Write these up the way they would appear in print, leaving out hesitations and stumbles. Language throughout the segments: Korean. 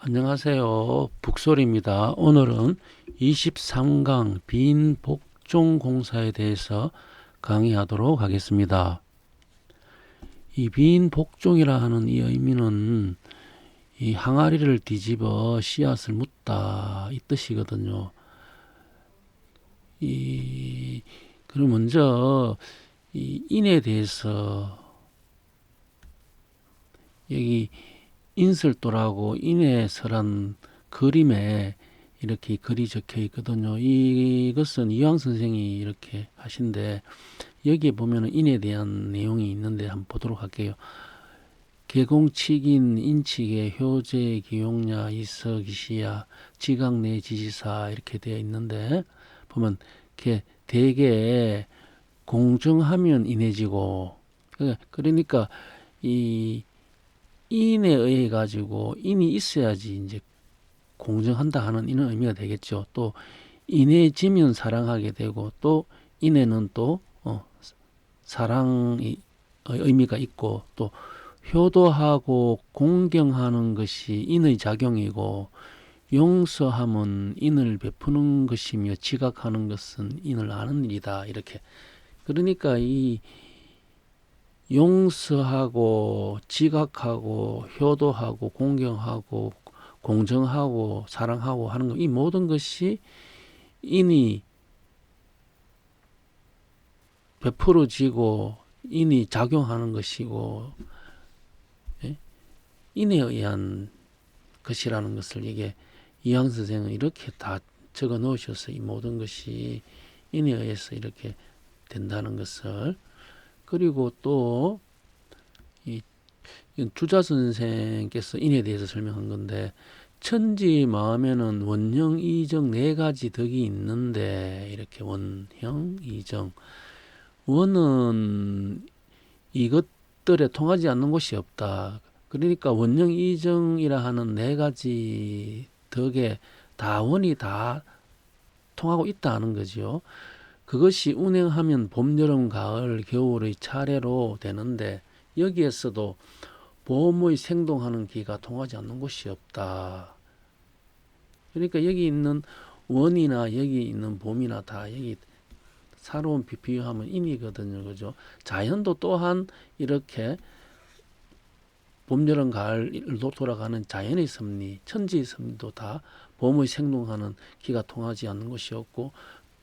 안녕하세요. 북소리입니다. 오늘은 23강 빈복종공사에 대해서 강의하도록 하겠습니다. 이 빈복종이라 하는 이 의미는 이 항아리를 뒤집어 씨앗을 묻다 이 뜻이거든요. 그럼 먼저 이 인에 대해서 여기 인설도라고 인해서란 그림에 이렇게 글이 적혀 있거든요. 이것은 이황 선생이 이렇게 하신데 여기에 보면은 인에 대한 내용이 있는데 한번 보도록 할게요. 계공치긴 인치계 효제 기용야 이서기시야 지각내 지시사 이렇게 되어 있는데 보면 이렇게 대개 공정하면 인해지고 그러니까 이 인에 의해 가지고 인이 있어야지 이제 공정한다 하는 이런 의미가 되겠죠. 또 인해지면 사랑하게 되고 또 인에는 또 사랑의 의미가 있고 또 효도하고 공경하는 것이 인의 작용이고 용서함은 인을 베푸는 것이며 지각하는 것은 인을 아는 일이다. 이렇게 그러니까 이 용서하고 지각하고 효도하고 공경하고 공정하고 사랑하고 하는 것, 이 모든 것이 인이 베풀어지고 인이 작용하는 것이고 인에 의한 것이라는 것을 이게 이황 선생은 이렇게 다 적어 놓으셔서 이 모든 것이 인에 의해서 이렇게 된다는 것을 그리고 또 이 주자 선생께서 인에 대해서 설명한 건데 천지 마음에는 원형 이정 네 가지 덕이 있는데 이렇게 원형 이정 원은 이것들에 통하지 않는 곳이 없다. 그러니까 원형 이정이라 하는 네 가지 덕에 다 원이 다 통하고 있다 하는 거죠. 그것이 운행하면 봄, 여름, 가을, 겨울의 차례로 되는데 여기에서도 봄의 생동하는 기가 통하지 않는 곳이 없다. 그러니까 여기 있는 원이나 여기 있는 봄이나 다 여기 사로운 비유하면 인이거든요. 그죠? 자연도 또한 이렇게 봄, 여름, 가을로 돌아가는 자연의 섭리, 천지의 섭리도 다 봄의 생동하는 기가 통하지 않는 것이 없고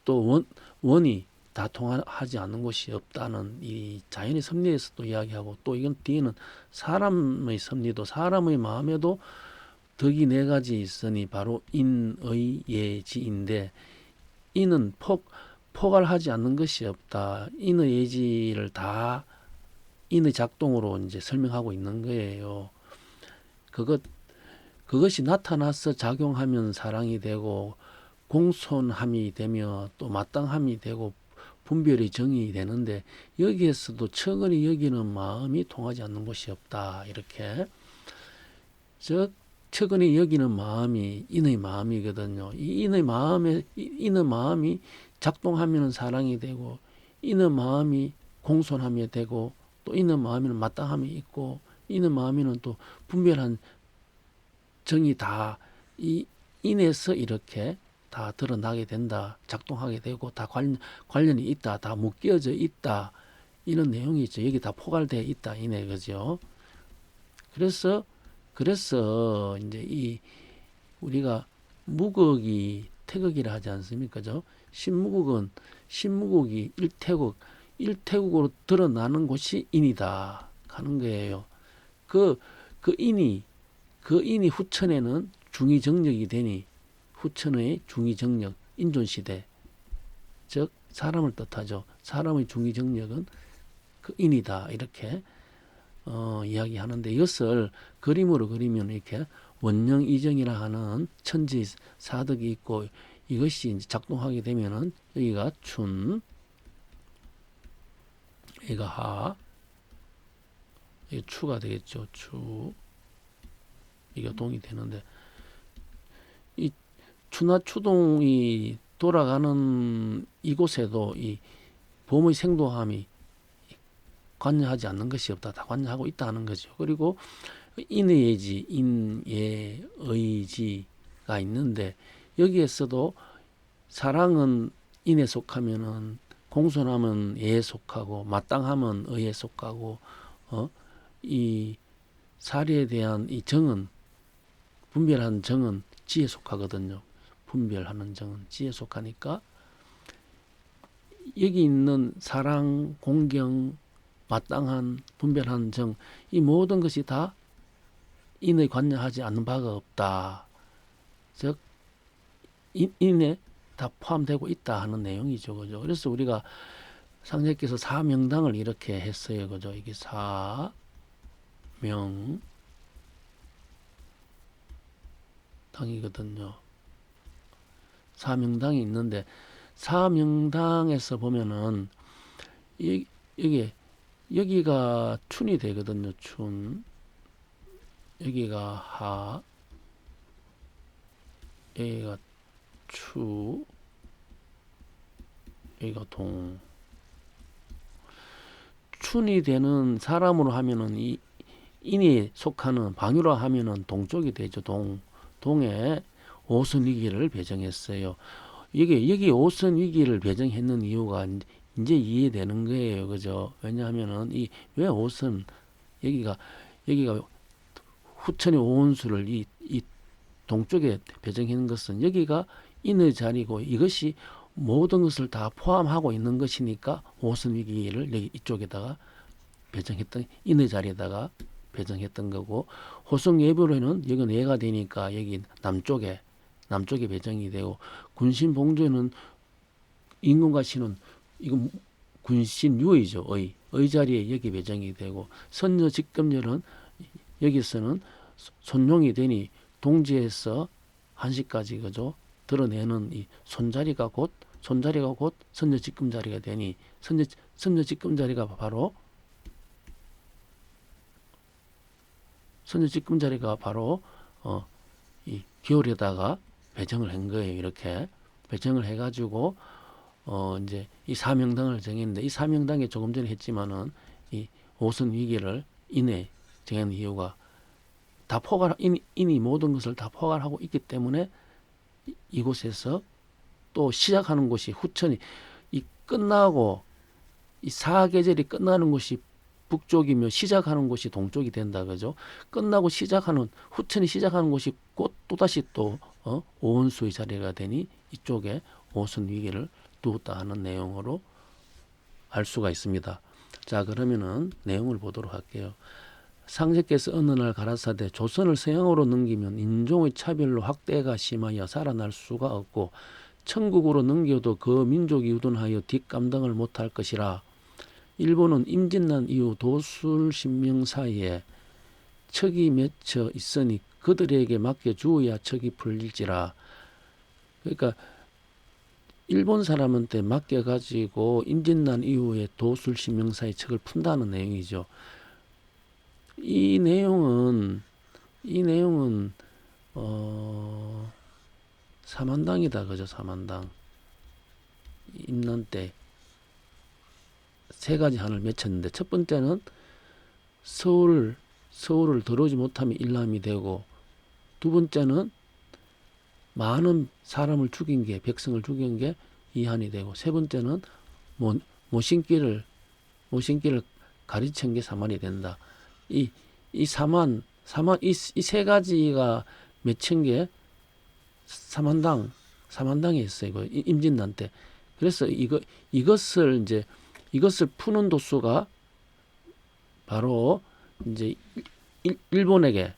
또 원이 다 통하지 않는 곳이 없다는 이 자연의 섭리에서도 이야기하고 또 이건 뒤에는 사람의 섭리도 사람의 마음에도 덕이 네 가지 있으니 바로 인의 예지인데 인은 포괄하지 않는 것이 없다. 인의 예지를 다 인의 작동으로 이제 설명하고 있는 거예요. 그것이 나타나서 작용하면 사랑이 되고 공손함이 되며 또 마땅함이 되고 분별의 정이 되는데 여기에서도 척은이 여기는 마음이 통하지 않는 곳이 없다. 이렇게 즉 척은이 여기는 마음이 인의 마음이거든요. 이 인의 마음이 작동하면 사랑이 되고 인의 마음이 공손함이 되고 또 인의 마음에는 마땅함이 있고 인의 마음에는 또 분별한 정이 다 이 인에서 이렇게 다 드러나게 된다. 작동하게 되고 다 관련이 있다. 다 묶여져 있다. 이런 내용이 있죠. 여기 다 포괄되어 있다. 이네 그죠? 그래서 이제 이 우리가 무극이 태극이라 하지 않습니까? 그죠? 신무극이 일태국으로 드러나는 곳이 인이다 하는 거예요. 그 인이 후천에는 중의정력이 되니 후천의 중의정력 인존시대 즉 사람을 뜻하죠. 사람의 중의정력은 그 인이다 이렇게 이야기하는데 이것을 그림으로 그리면 이렇게 원령이정이라 하는 천지 사덕이 있고 이것이 이제 작동하게 되면은 여기가 춘, 여기가 하, 여기 추가 되겠죠. 추, 이게 동이 되는데 이 추나 추동이 돌아가는 이곳에도 이 봄의 생동함이 관여하지 않는 것이 없다. 다 관여하고 있다는 거죠. 그리고 인의지, 인예의지가 있는데 여기에서도 사랑은 인에 속하면은 공손하면 예에 속하고 마땅하면 의에 속하고 이 사리에 대한 이 정은 분별하는 정은 지에 속하거든요. 분별하는 정은 지에 속하니까 여기 있는 사랑, 공경, 마땅한 분별하는 정, 이 모든 것이 다 인에 관여하지 않는 바가 없다. 즉 인에 다 포함되고 있다 하는 내용이죠. 그죠? 그래서 우리가 상제께서 사명당을 이렇게 했어요. 그죠? 이게 사명당이거든요. 사명당이 있는데 사명당에서 보면은 여기가 춘이 되거든요. 춘. 여기가 하, 여기가 추, 여기가 동. 춘이 되는 사람으로 하면은 이 인이 속하는 방유라 하면은 동쪽이 되죠. 동에 오선위기를 배정했어요. 여기 오선위기를 배정했는 이유가 이제 이해되는 거예요. 그죠? 왜냐하면은 왜 오선 여기가 후천의 오온수를 이 동쪽에 배정하는 것은 여기가 인의 자리고 이것이 모든 것을 다 포함하고 있는 것이니까 오선 위기를 여기 이쪽에다가 배정했던 인의 자리에다가 배정했던 거고 호성 예보로는 여기 내가 되니까 여기 남쪽에 배정이 되고 군신 봉조는 임금과 신은 이거 군신 유의죠. 의 자리에 여기 배정이 되고 선녀 직급렬은 여기서는 손용이 되니 동지에서 한시까지 그죠 드러내는 이 손자리가 곧 선녀 직금 자리가 되니 선녀 직금 자리가 바로 이 기울에다가 배정을 한 거예요. 이렇게 배정을 해가지고 이제 이 사명당을 정했는데 이 사명당에 조금 전에 했지만은 이 오선 위기를 인에 정한 이유가 다 인이 모든 것을 다 포괄하고 있기 때문에 이곳에서 또 시작하는 곳이 후천이 끝나고 이 사계절이 끝나는 곳이 북쪽이며 시작하는 곳이 동쪽이 된다 그죠? 끝나고 시작하는 후천이 시작하는 곳이 곧 또다시 또 오온수의 자리가 되니 이쪽에 오선 위기를 두었다 하는 내용으로 알 수가 있습니다. 자 그러면은 내용을 보도록 할게요. 상제께서 어느 날 가라사대 조선을 서양으로 넘기면 인종의 차별로 학대가 심하여 살아날 수가 없고 천국으로 넘겨도 그 민족이 유둔하여 뒷감당을 못할 것이라. 일본은 임진난 이후 도술 신명 사이에 척이 맺혀 있으니 그들에게 맡겨 주어야 척이 풀릴지라. 그러니까 일본 사람한테 맡겨 가지고 임진난 이후에 도술 신명 사이 척을 푼다는 내용이죠. 이 내용은 사만당이다 그죠? 사만당 임난 때 세 가지 한을 맺혔는데 첫 번째는 서울을 들어오지 못하면 일남이 되고 두 번째는 많은 사람을 죽인 게 백성을 죽인 게 이한이 되고 세 번째는 모신길을 가르친 게 사만이 된다. 이 사만 이 세 가지가 맺힌 게 사만당에 있어요. 이거 임진난 때. 그래서 이것을 푸는 도수가 바로 이제 일본에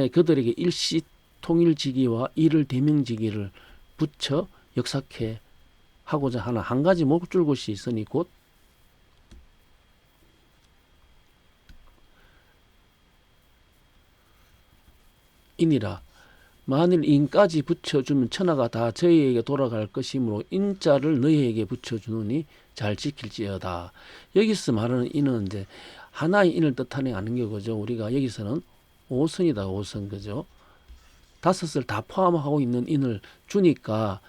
그들에게 일시 통일지기와 일을 대명지기를 붙여 역삭해 하고자 하는 한 가지 목줄것이 있으니 곧 인이라. 만일 인까지 붙여주면 천하가 다 저희에게 돌아갈 것이므로 인자를 너희에게 붙여주느니 잘 지킬지어다. 여기서 말하는 인은 이제 하나의 인을 뜻하는 아는 게 그죠. 우리가 여기서는 오선이다. 오선 그죠. 다섯을 다 포함하고 있는 인을 주니까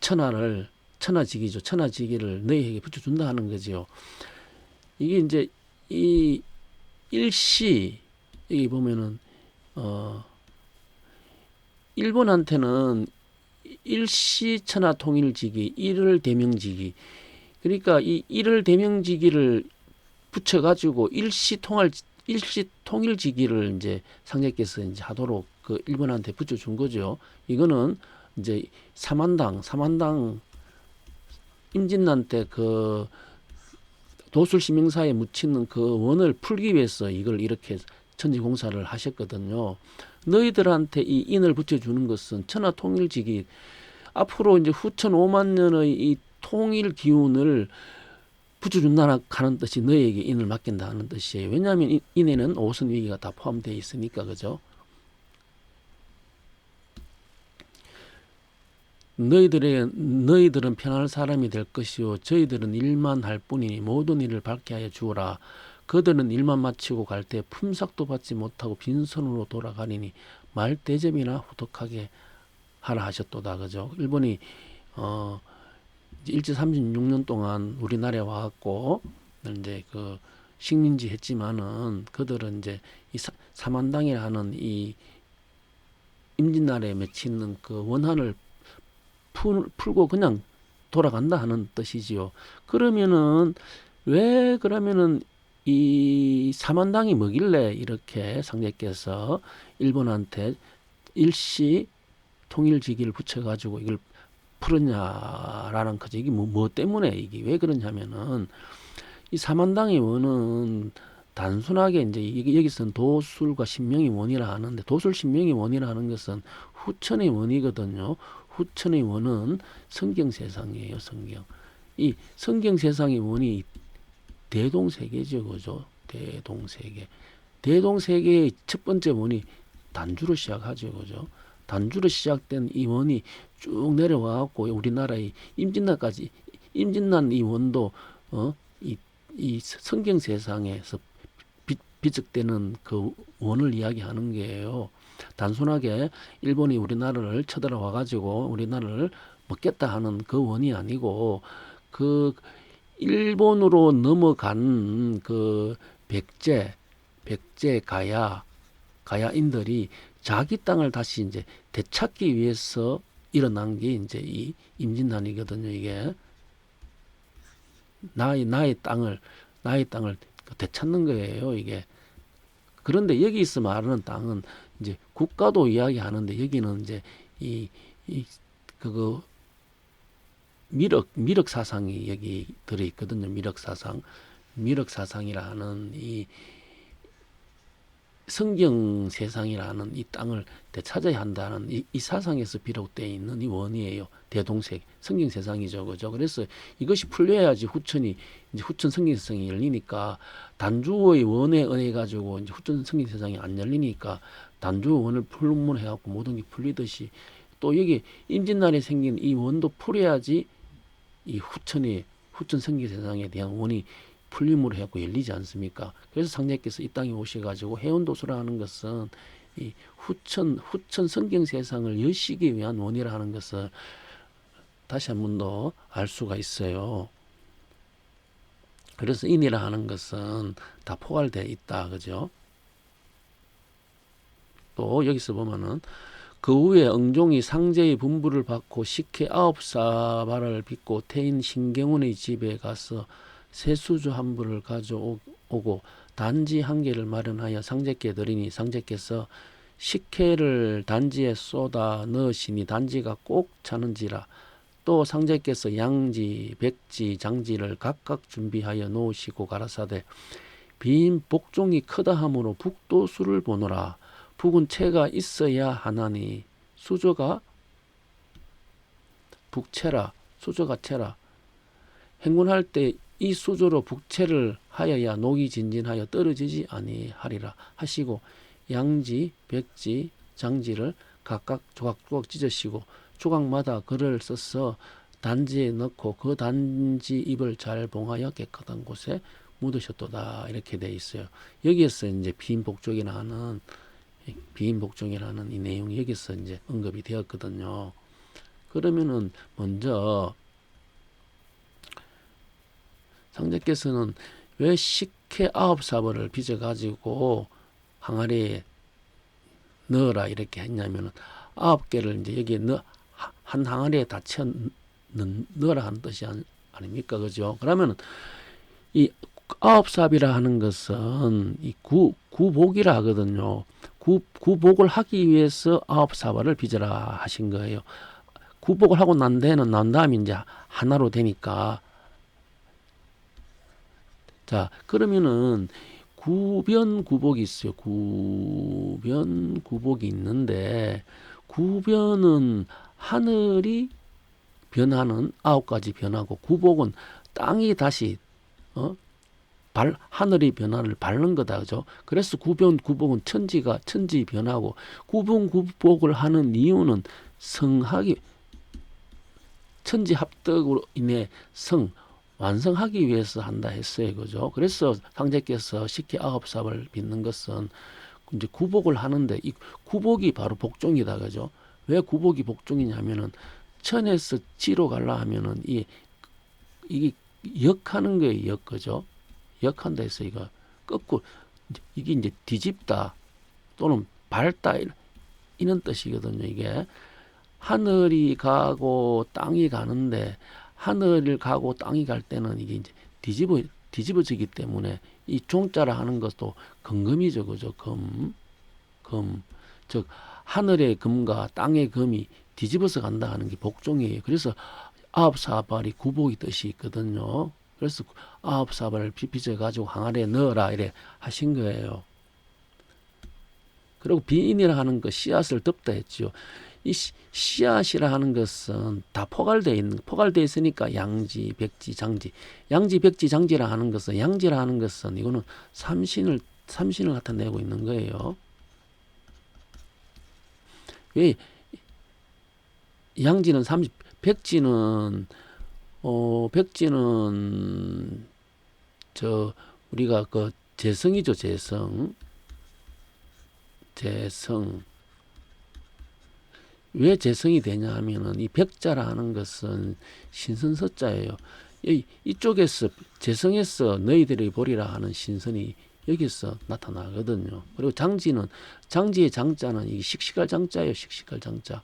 천하지기죠. 천하지기를 너희에게 붙여준다 하는 거죠. 이게 이제 이 일시 여기 보면은 일본한테는 일시 천하 통일지기, 일을 대명지기. 그러니까 이 일을 대명지기를 붙여가지고 일시 통일지기를 이제 상제께서 이제 하도록 그 일본한테 붙여준 거죠. 이거는 이제 사만당 임진왜란 그 도술시명사에 묻히는 그 원을 풀기 위해서 이걸 이렇게 천지공사를 하셨거든요. 너희들한테 이 인을 붙여주는 것은 천하통일지기, 앞으로 이제 후천 5만 년의 이 통일 기운을 붙여준다는 뜻이 너희에게 인을 맡긴다는 뜻이에요. 왜냐하면 인에는 오선 위기가 다 포함되어 있으니까. 그죠? 너희들은 편할 사람이 될 것이요 저희들은 일만 할 뿐이니 모든 일을 밝게 하여 주어라. 그들은 일만 마치고 갈 때 품삯도 받지 못하고 빈손으로 돌아가리니 말 대접이나 후덕하게 하라 하셨도다. 그죠? 일본이 일제 36년 동안 우리나라에 와갖고 이제 그 식민지 했지만은 그들은 이제 이 사만당이라는 이 임진날에 맺히는 그 원한을 풀고 그냥 돌아간다 하는 뜻이지요. 그러면은 이 사만당이 뭐길래 이렇게 상제께서 일본한테 일시 통일지기를 붙여가지고 이걸 풀었냐라는 거죠. 이게 뭐 때문에 이게 왜 그러냐면은 이 사만당의 원은 단순하게 이제 여기서는 도술과 신명이 원이라 하는데 도술 신명이 원이라 하는 것은 후천의 원이거든요. 후천의 원은 성경세상이에요. 성경. 이 성경세상의 원이 대동세계죠. 그죠? 대동세계. 대동세계의 첫 번째 원이 단주로 시작하죠. 그죠? 단주로 시작된 이 원이 쭉 내려와갖고 우리나라의 임진난 이 원도 이 성경 세상에서 비적되는 그 원을 이야기하는 게예요. 단순하게 일본이 우리나라를 쳐들어와 가지고 우리나라를 먹겠다 하는 그 원이 아니고 그 일본으로 넘어간 그 백제 가야인들이 자기 땅을 다시 이제 되찾기 위해서 일어난 게 이제 이 임진난이거든요. 이게 나의 땅을 되찾는 거예요. 이게. 그런데 여기서 말하는 땅은 이제 국가도 이야기하는데 여기는 이제 그거 미륵 사상이 여기 들어 있거든요. 미륵 사상이라는 이 성경 세상이라는 이 땅을 되찾아야 한다는 이 사상에서 비롯되어 있는 이 원이에요. 대동색 성경 세상이죠, 그죠? 그래서 이것이 풀려야지 후천 성경 세상이 열리니까 단주의 원에 의해 가지고 이제 후천 성경 세상이 안 열리니까 단주 원을 풀문해 갖고 모든 게 풀리듯이 또 여기 임진날에 생긴 이 원도 풀어야지 이 후천 성경 세상에 대한 원이 풀림으로 해갖고 열리지 않습니까? 그래서 상제께서 이 땅에 오셔가지고 해운도수라 하는 것은 이 후천 성경 세상을 여시기 위한 원이라 하는 것을 다시 한 번 더 알 수가 있어요. 그래서 인이라 하는 것은 다 포괄되어 있다, 그죠? 또 여기서 보면은 그 후에 응종이 상제의 분부를 받고 식혜 9사발을 빚고 태인 신경원의 집에 가서 세수조 한 부를 가져오고 단지 한 개를 마련하여 상제께 드리니 상제께서 식혜를 단지에 쏟아 넣으시니 단지가 꼭 차는지라. 또 상제께서 양지, 백지, 장지를 각각 준비하여 놓으시고 가라사대 빈 복종이 크다 하므로 북도수를 보노라. 북은 채가 있어야 하나니 수조가 북채라. 수조가 채라. 행군할 때 이 수조로 북채를 하여야 녹이 진진하여 떨어지지 아니하리라 하시고 양지, 백지, 장지를 각각 조각조각 찢으시고 조각마다 글을 써서 단지에 넣고 그 단지 잎을 잘 봉하여 깨끗한 곳에 묻으셨도다. 이렇게 돼 있어요. 여기에서 이제 비인복종이라는 이 내용이 여기서 이제 언급이 되었거든요. 그러면은 먼저 상제께서는 왜 식혜 9사발을 빚어가지고 항아리에 넣어라 이렇게 했냐면은 9개를 이제 여기에 한 항아리에 다 채워 넣어라 하는 뜻이 아닙니까? 그죠? 그러면은 이 아홉삽이라 하는 것은 이 구복이라 하거든요. 구복을 하기 위해서 아홉사발을 빚어라 하신 거예요. 구복을 하고 난 다음에 이제 하나로 되니까. 자, 그러면은 구변구복이 있어요. 구변구복이 있는데, 구변은 하늘이 변하는 9가지 변하고, 구복은 땅이 다시 하늘의 변화를 밟는 거다. 그죠? 그래서 구변구복은 천지 변하고, 구변구복을 하는 이유는 성하기, 천지 합덕으로 인해 완성하기 위해서 한다 했어요. 그죠? 그래서 상제께서 식히 9삽을 빚는 것은 이제 구복을 하는데, 이 구복이 바로 복종이다. 그죠? 왜 구복이 복종이냐면은, 천에서 지로 가려 하면은 이게 역하는 거예요. 역. 그죠? 역한다 해서 이거 거꾸로, 이게 이제 뒤집다 또는 밟다 이런 뜻이거든요. 이게 하늘이 가고 땅이 가는데, 하늘을 가고 땅이 갈 때는 이게 이제 뒤집어지기 때문에 이 종자라 하는 것도 금금이죠. 그죠? 즉 하늘의 금과 땅의 금이 뒤집어서 간다 하는 게 복종이에요. 그래서 아홉사발이 구복이 뜻이 있거든요. 그래서 아홉사발을 빚어 가지고 항아리에 넣어라 이래 하신 거예요. 그리고 비인이라 하는 거 씨앗을 덮다 했죠. 이 씨앗이라 하는 것은 다 포괄되어 있으니까 양지, 백지, 장지. 양지, 백지, 장지라 하는 것은, 양지라 하는 것은 이거는 삼신을 나타내고 있는 거예요. 왜 양지는 백지는 우리가 그 재성이죠. 재성. 왜 재성이 되냐 하면은 이 백자라 하는 것은 신선서자예요. 이쪽에서 재성에서 너희들이 보리라 하는 신선이 여기서 나타나거든요. 그리고 장지의 장자는 이 씩씩할 장자예요. 씩씩할 장자.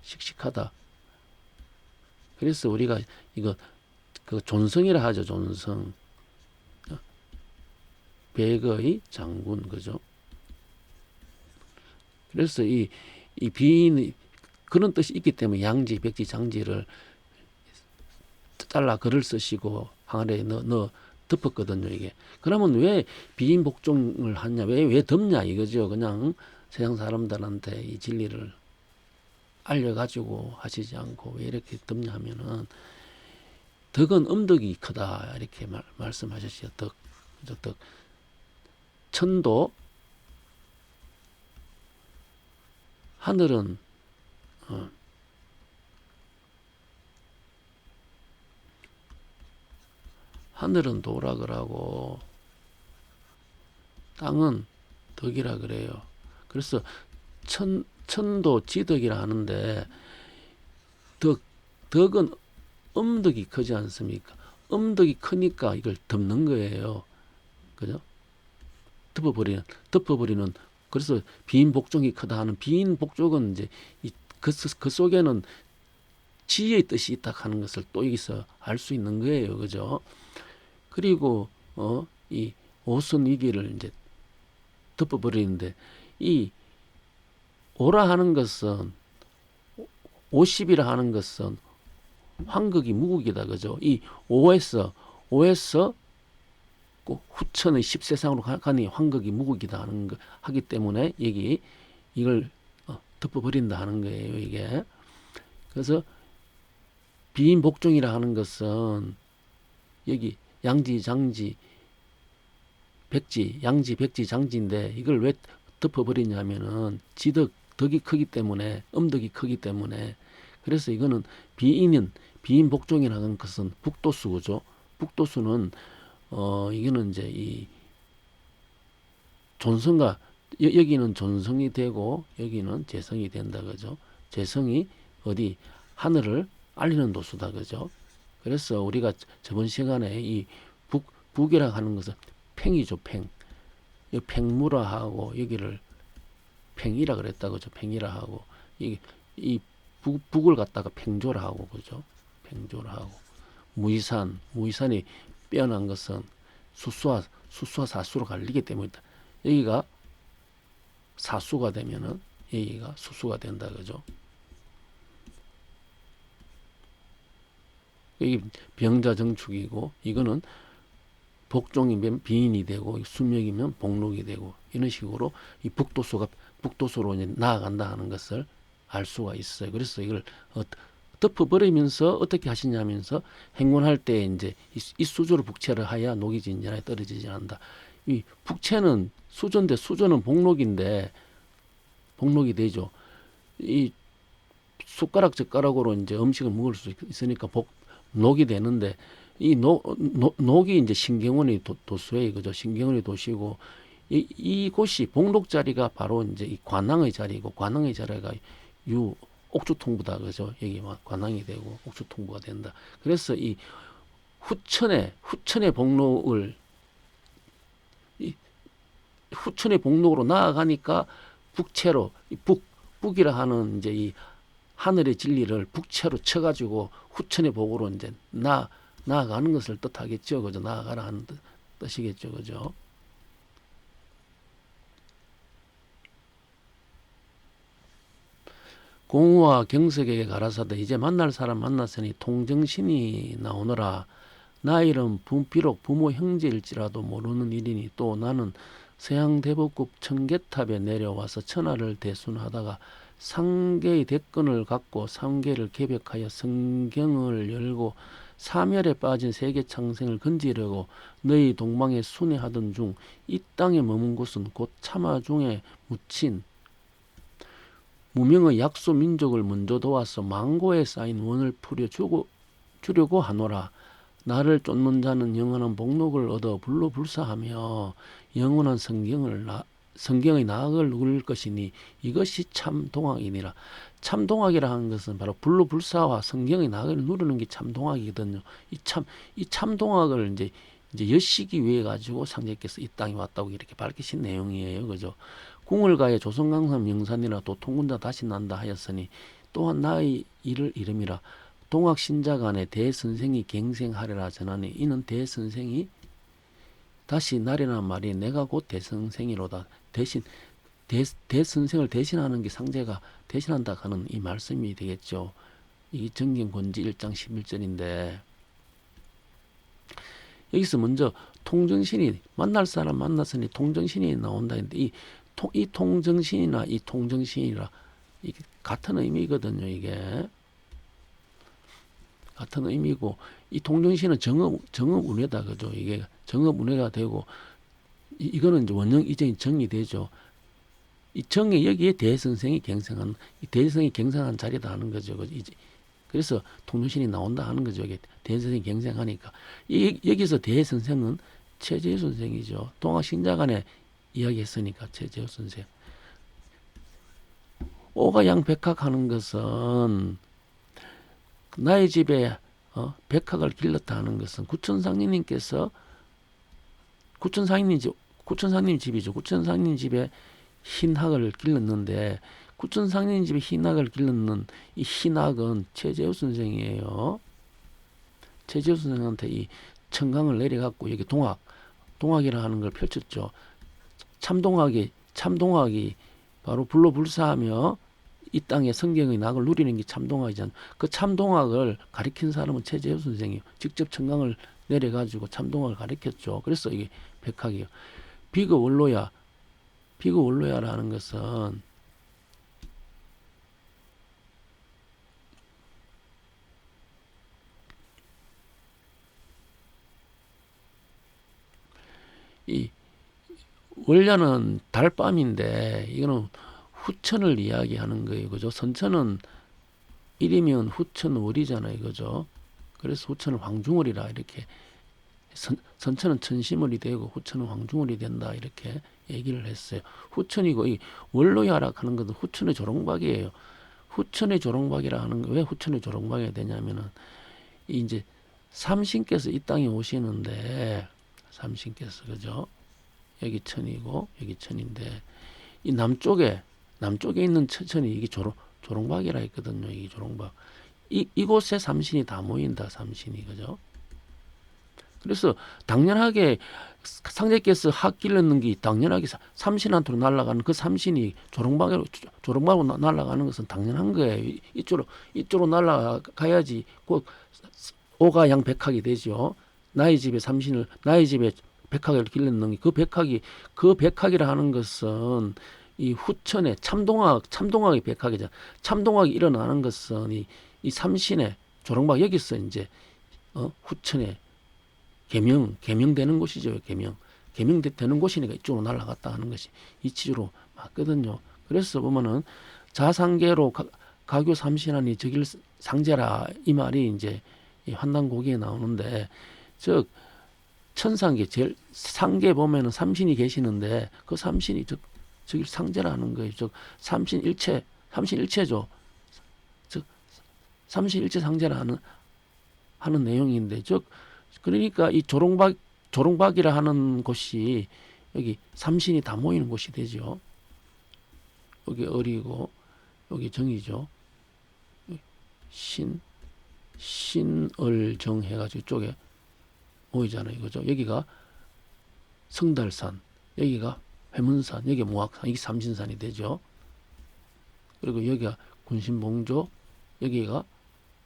씩씩하다. 그래서 우리가 이거 그 존성이라 하죠. 존성. 백의 장군. 그죠? 그래서 이 비인이 그런 뜻이 있기 때문에 양지, 백지, 장지를 잘라 글을 쓰시고 항아리에 넣어 덮었거든요. 이게. 그러면 왜 비인 복종을 하냐? 왜 덮냐? 이거죠. 그냥 세상 사람들한테 이 진리를 알려가지고 하시지 않고 왜 이렇게 덮냐 하면은, 덕은 음덕이 크다 이렇게 말씀하셨어요. 덕. 천도, 하늘은 하늘은 도라 그러고 땅은 덕이라 그래요. 그래서 천도 지덕이라 하는데, 덕은 음덕이 크지 않습니까? 음덕이 크니까 이걸 덮는 거예요. 그죠? 덮어버리는. 그래서 비인 복종이 크다 하는, 비인 복종은 이제 그 속에는 지혜의 뜻이 있다 하는 것을 또 여기서 알 수 있는 거예요. 그죠? 그리고 이 오선 위기를 이제 덮어버리는데, 이 오라 하는 것은, 50이라 하는 것은 황극이 무극이다. 그죠? 이 오에서 후천의 10세상으로 가니 황극이 무극이다 하는 거 하기 때문에 이걸 덮어버린다 하는 거예요. 이게. 그래서 비인 복종이라 하는 것은 여기 양지, 장지, 백지, 양지, 백지, 장지인데, 이걸 왜 덮어버리냐면은 덕이 크기 때문에, 음덕이 크기 때문에. 그래서 이거는 비인 복종이라는 것은 북도수죠. 북도수는 이거는 이제 이 존성과, 여기는 존성이 되고 여기는 재성이 된다. 그죠? 재성이 어디 하늘을 알리는 도수다. 그죠? 그래서 우리가 저번 시간에 이 북이라 하는 것은 팽이죠. 팽. 이 팽무라 하고 여기를 팽이라 그랬다 그죠? 팽이라 하고 이 북을 갖다가 팽조라 하고 그죠? 팽조라 하고 무이산이 빼어난 것은 수수와 사수로 갈리기 때문이다. 여기가 사수가 되면은 여기가 수수가 된다 그죠? 여기 병자정축이고 이거는 복종이면 비인이 되고 수명이면 복록이 되고 이런 식으로 이 북도수로 이제 나아간다 하는 것을 알 수가 있어요. 그래서 이걸 덮어버리면서 어떻게 하시냐면서 행군할 때 이제 이 수조로 북체를 하야 녹이 진전하여 떨어지지 않는다. 이 북체는 수조인데 수조는 복록인데 복록이 되죠. 이 숟가락 젓가락으로 이제 음식을 먹을 수 있으니까 녹이 되는데 이 녹이 이제 신경원의 도수에 그죠. 신경원의 도시고 이곳이 복록 자리가 바로 이제 이 관항의 자리고 관항의 자리가 옥주통부다 그죠. 여기 관항이 되고 옥주통부가 된다. 그래서 이 후천의 복록을 후천의 복록으로 나아가니까 북체로 북이라 하는 이제 이 하늘의 진리를 북체로 쳐가지고 후천의 복으로 이제 나아가는 것을 뜻하겠죠. 그죠? 나아가라 하는 뜻이겠죠. 그죠? 공우와 경석에게 가라사대 이제 만날 사람 만났으니 통정신이 나오너라. 나일은 비록 부모 형제일지라도 모르는 일이니 또 나는 서양대법국 청계탑에 내려와서 천하를 대순하다가 상계의 대권을 갖고 상계를 개벽하여 성경을 열고 사멸에 빠진 세계 창생을 건지려고 너희 동방에 순회하던 중 이 땅에 머문 곳은 곧 차마 중에 묻힌 무명의 약소 민족을 먼저 도와서 망고에 쌓인 원을 주려고 하노라. 나를 쫓는 자는 영원한 복록을 얻어 불로불사하며 영원한 성경의 나악을 누릴 것이니 이것이 참동학이니라. 참동학이라 하는 것은 바로 불로불사와 성경의 나악을 누르는 게 참동학이거든요. 이 참동학을 이제 여시기 위해 가지고 상제께서 이 땅에 왔다고 이렇게 밝히신 내용이에요. 그죠? 궁을 가해 조선강산 명산이라 또 통군자 다시 난다 하였으니 또한 나의 이를 이름이라. 동학 신자 간에 대선생이 갱생하리라 전하니 이는 대선생이 다시 나리란 말이 내가 곧 대선생이로다. 대신 대선생을 대신하는 게 상제가 대신한다 하는 이 말씀이 되겠죠. 이 정경권지 1장 11절인데 여기서 먼저 통정신이 만날 사람 만났으니 통정신이 나온다 했는데 이 통정신이나 이 통정신이라 이게 같은 의미거든요. 이게 같은 의미고 이 통정신은 정업 운해다 그죠. 이게 정업 운해가 되고 이거는 이제 원형 이전이 정이 되죠. 이 정에 여기에 대선생이 갱생한 이 대선생이 갱생한 자리다 하는 거죠. 그래서 통정신이 나온다 하는 거죠. 이게 대선생이 갱생하니까 여기서 대선생은 최재우 선생이죠. 동학신자간에 이야기했으니까 최재우 선생. 오가양백학하는 것은 나의 집에 백학을 길렀다 하는 것은 구천상님께서 구천상님 집이죠. 구천상님 집에 흰학을 길렀는데 구천상님 집에 흰학을 길렀는 이 흰학은 최재우 선생이에요. 최재우 선생한테 이 청강을 내려갖고 여기 동학이라 하는 걸 펼쳤죠. 참동학이 바로 불로불사하며 이 땅에 성경의 낙을 누리는 게 참동학이잖아요. 그 참동학을 가리킨 사람은 최재우 선생이에요. 직접 청강을 내려가지고 참동학을 가리켰죠. 그래서 이게 백학이에요. 비거원로야라는 것은 이 원래는 달밤인데 이거는 후천을 이야기하는 거예요. 그죠? 선천은 일이면 후천은 월이잖아요. 그죠? 그래서 후천은 황중월이라 이렇게 선천은 천심월이 되고 후천은 황중월이 된다 이렇게 얘기를 했어요. 후천이고 이 원로야라 하는 것은 후천의 조롱박이에요. 후천의 조롱박이라 하는 거 왜 후천의 조롱박이 되냐면은 이제 삼신께서 이 땅에 오시는데 삼신께서 그죠? 여기 천이고 여기 천인데 이 남쪽에 있는 천이 이게 조롱박이라 했거든요. 이 조롱박. 이곳에 삼신이 다 모인다. 삼신이 그죠? 그래서 당연하게 상제께서 학기를 넣는 게 당연하게 삼신한테로 날아가는 그 삼신이 조롱박으로 날아가는 것은 당연한 거예요. 이쪽으로 날아가야지 꼭 오가 양백학이 되죠. 나의 집에 삼신을 나의 집에 백학을 길렀는 그 백학이라 하는 것은 이 후천의 참동학의 백학이죠. 참동학이 일어나는 것은 이 삼신의 조롱박 여기서 이제 후천의 개명되는 곳이죠. 개명되는 곳이니까 이쪽으로 날아갔다 하는 것이 이치로 맞거든요. 그래서 보면은 자상계로 가교 삼신하니 저길 상제라 이 말이 이제 이 환단고기에 나오는데 즉 천상계 제일 상계 보면은 삼신이 계시는데 그 삼신이 저길 상제라는 거예요. 즉 삼신일체죠. 즉 삼신일체 상제라 하는 내용인데 즉 그러니까 이 조롱박이라 하는 곳이 여기 삼신이 다 모이는 곳이 되죠. 여기 을이고 여기 정이죠. 신을정 해가지고 이쪽에 모이잖아요. 그죠? 여기가 성달산, 여기가 회문산, 여기 모악산, 이게 삼신산이 되죠. 그리고 여기가 군신봉조, 여기가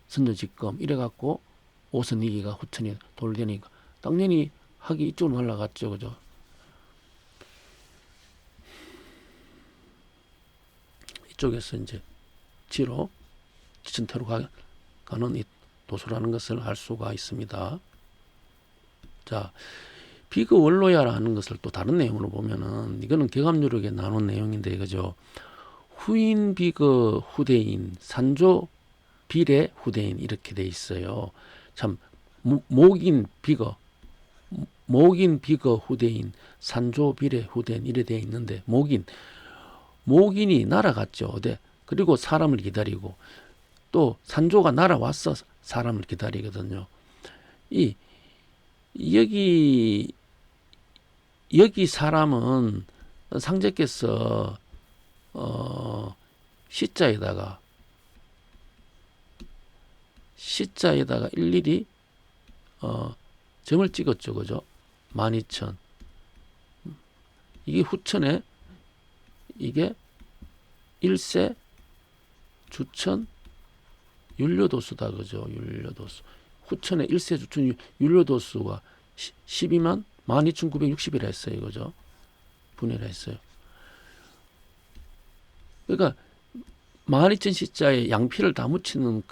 선조직검 이래갖고 오선이기가 후천이 돌되니까 당연히 학이 이쪽으로 날아갔죠. 그죠? 이쪽에서 이제 지로 지천태로 가는 이 도소라는 것을 알 수가 있습니다. 자, 비거 원로야라는 것을 또 다른 내용으로 보면은 이거는 개감유력에 나눈 내용인데 그죠? 후인 비거 후대인 산조 비례 후대인 이렇게 돼 있어요. 참 목인 비거 후대인 산조 비례 후대인 이래 돼 있는데 목인이 날아갔죠. 어디? 그리고 사람을 기다리고 또 산조가 날아와서 사람을 기다리거든요. 여기 사람은 상제께서 시자에다가 일일이 점을 찍었죠. 그죠? 12,000. 이게 후천에 이게 일세 주천 율료도수다. 그죠? 율료도수. 후천에 일세 주천 율료도수가 12만 12,960이라 했어요. 그죠? 분해를 했어요. 그러니까 12,000시자에 양피를 다 묻히는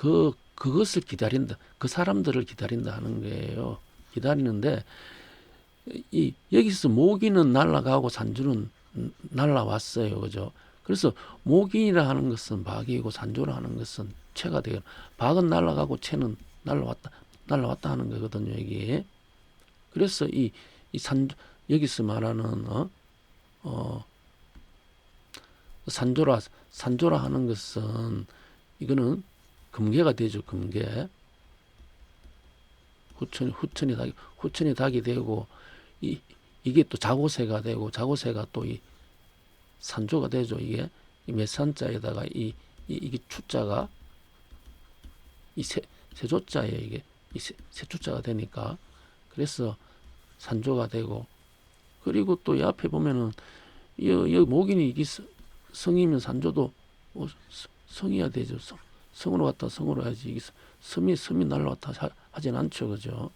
그것을 기다린다. 그 사람들을 기다린다 하는 거예요. 기다리는데 여기서 모기는 날아가고 산주는 날아왔어요. 그죠? 그래서 모기라 하는 것은 박이고 산조라 하는 것은 채가 돼요. 박은 날아가고 채는 날아왔다 하는 거거든요. 이게. 그래서 여기서 말하는 산조라 하는 것은 이거는 금계가 되죠. 금계. 후천이 닭이 되고 이게 또 자고세가 되고 자고세가 또 이 산조가 되죠. 이게 몇 산자에다가 이게 추자가 이 세조자에 이게 세추자가 되니까 그래서 산조가 되고 그리고 또 이 앞에 보면은 여기 목인이 이게 성이면 산조도 성이야 되죠. 성으로 갔다 성으로 해야지 이게 섬이 날라왔다 하진 않죠. 그죠?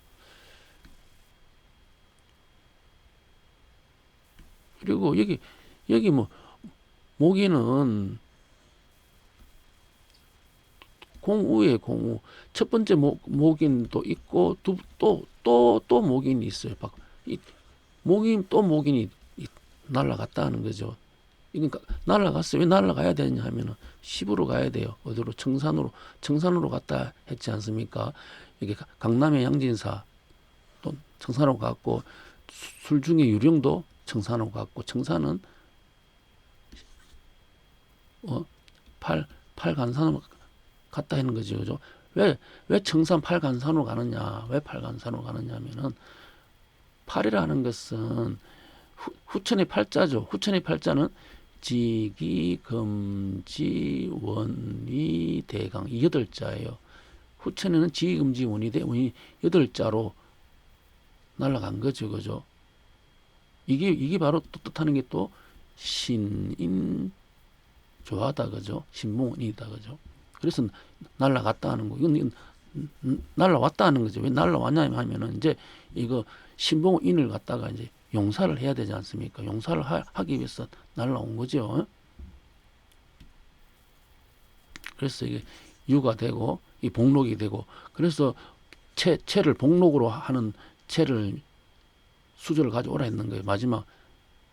그리고 여기 뭐 모기는 공우에 공우 첫 번째 모긴도 있고 또 모긴이 있어요. 모긴이 날아갔다 하는 거죠. 그러니까 날아갔어요. 왜 날아가야 되냐 하면은 10으로 가야 돼요. 어디로? 청산으로 갔다 했지 않습니까? 여기 강남의 양진사 또 청산으로 갔고 술중에 유령도 청산으로 갔고 청산은 팔간산으로 갔다 하는 거죠. 그죠? 왜 청산 팔간산으로 가느냐? 왜 팔간산으로 가느냐 하면은 팔이라는 것은 후천의 팔자죠. 후천의 팔자는 지기, 금지, 원위, 대강 이 8자예요. 후천에는 지기, 금지, 원위, 대원이 8자로 날아간 거죠. 그죠? 이게 바로 또 뜻하는 게 또 신인 조하다. 그죠? 신봉원이다. 그죠? 그래서 날아갔다 하는 거. 이건 날아왔다 하는 거죠. 왜 날아왔냐 하면은 이제 이거 신봉인을 갖다가 이제 용사를 해야 되지 않습니까? 용사를 하기 위해서 날아온 거죠. 그래서 이게 유가 되고 이 복록이 되고 그래서 채를 복록으로 하는 채를 수저를 가져오라 했는 거예요. 마지막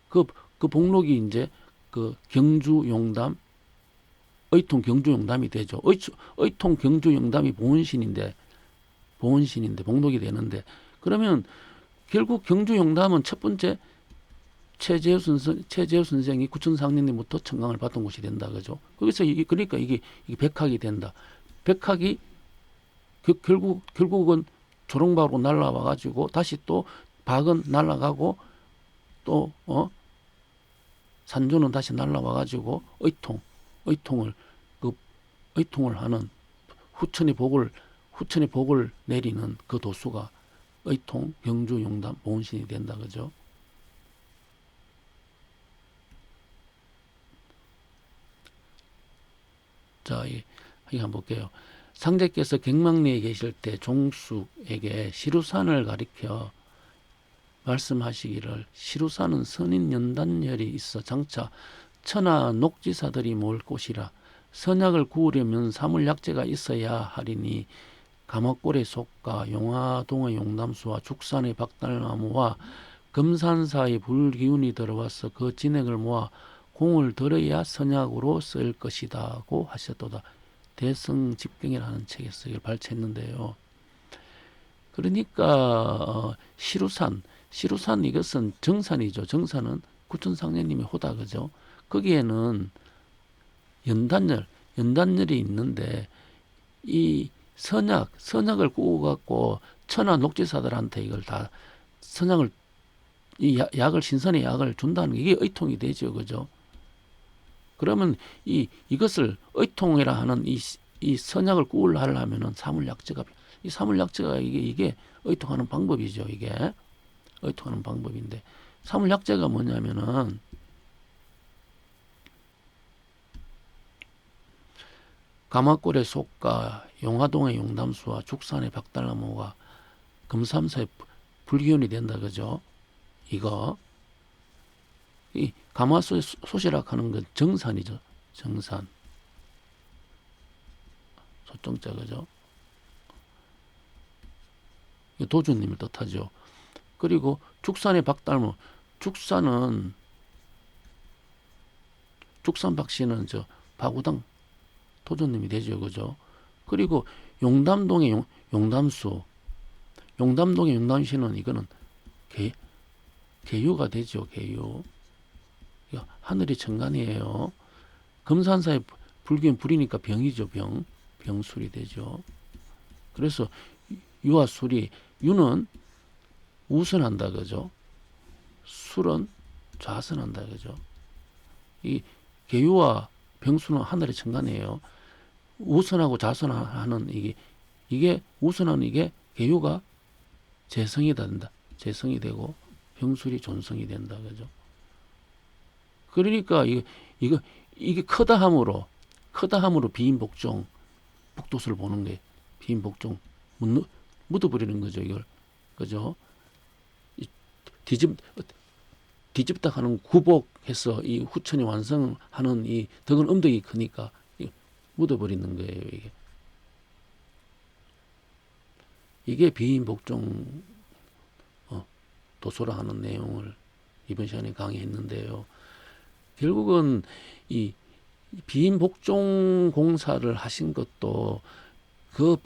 그 복록이 이제 그 경주 용담 의통 경주 용담이 되죠. 의통 경주 용담이 보은신인데 복록이 되는데 그러면 결국 경주 용담은 첫 번째 최재우 선생이 구천상년님부터 청강을 받은 곳이 된다. 그죠? 거기서 그러니까 이게 백학이 된다. 백학이 결국은 조롱박으로 날라와 가지고 다시 또 박은 날아가고 또 산조는 다시 날라와 가지고 의통을 하는 후천의 복을 내리는 그 도수가 의통, 경주, 용담, 보은신이 된다. 그죠? 자, 이거 한번 볼게요. 상제께서 갱망리에 계실 때 종숙에게 시루산을 가리켜 말씀하시기를 시루산은 선인 연단열이 있어 장차 천하 녹지사들이 모을 곳이라 선약을 구우려면 사물약재가 있어야 하리니 감옥골의 속과 용화동의 용담수와 죽산의 박달나무와 금산사의 불기운이 들어와서 그 진액을 모아 공을 들어야 선약으로 쓸 것이다고 하셨도다. 대성집경이라는 책에서 이걸 발췌했는데요. 그러니까 시루산 이것은 정산이죠. 정산은 구천상년님의 호다. 그죠? 거기에는 연단열이 있는데 이 선약을 구워갖고 천하 녹지사들한테 이걸 다 선약을 약을 신선의 약을 준다는 게 이게 의통이 되죠. 그죠? 그러면 이것을 의통이라 하는 이 선약을 구우려 하려면은 사물약재가 이 사물약재가 이게 의통하는 방법이죠. 이게 의통하는 방법인데 사물약재가 뭐냐면은 가마골의 속과 용화동의 용담수와 죽산의 박달나무가 금삼사의 불기운이 된다. 그죠? 이거 이 가마소의 소시락 하는 건 정산이죠. 정산. 소정자. 그죠? 도주님을 뜻하죠. 그리고 죽산의 박달나무. 죽산은 죽산박씨는 저 바구당 도주님이 되죠. 그죠? 그리고 용담동의 용담수. 용담동의 용담시는 이거는 계유가 되죠. 계유. 하늘이 정관이에요. 금산사의 불기운 불이니까 병이죠. 병술이 되죠. 그래서 유와 술이 유는 우선한다. 그죠? 술은 좌선한다. 그죠? 이 계유와 병수는 하늘의 정관이에요. 우선하고 좌선하는 이게 우선하는 이게 계유가 재성이 된다. 재성이 되고 병술이 존성이 된다. 그죠? 그러니까 이게 크다 함으로 비인복종 복도수를 보는 게 비인복종 묻어버리는 거죠. 이걸. 그죠? 뒤집다 하는 구복해서 이 후천이 완성하는 이 덕은 음덕이 크니까 묻어버리는 거예요. 이게 비인복종 도소라 하는 내용을 이번 시간에 강의했는데요. 결국은 이 비인복종 공사를 하신 것도 그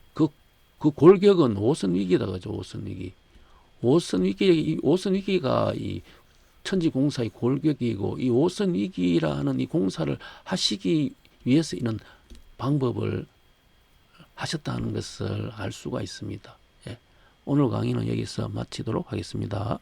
골격은 오선 위기다. 그죠? 오선 위기. 오선 위기가 이 천지 공사의 골격이고 이 오선 위기라는 이 공사를 하시기 위해서 이런 방법을 하셨다는 것을 알 수가 있습니다. 예. 오늘 강의는 여기서 마치도록 하겠습니다.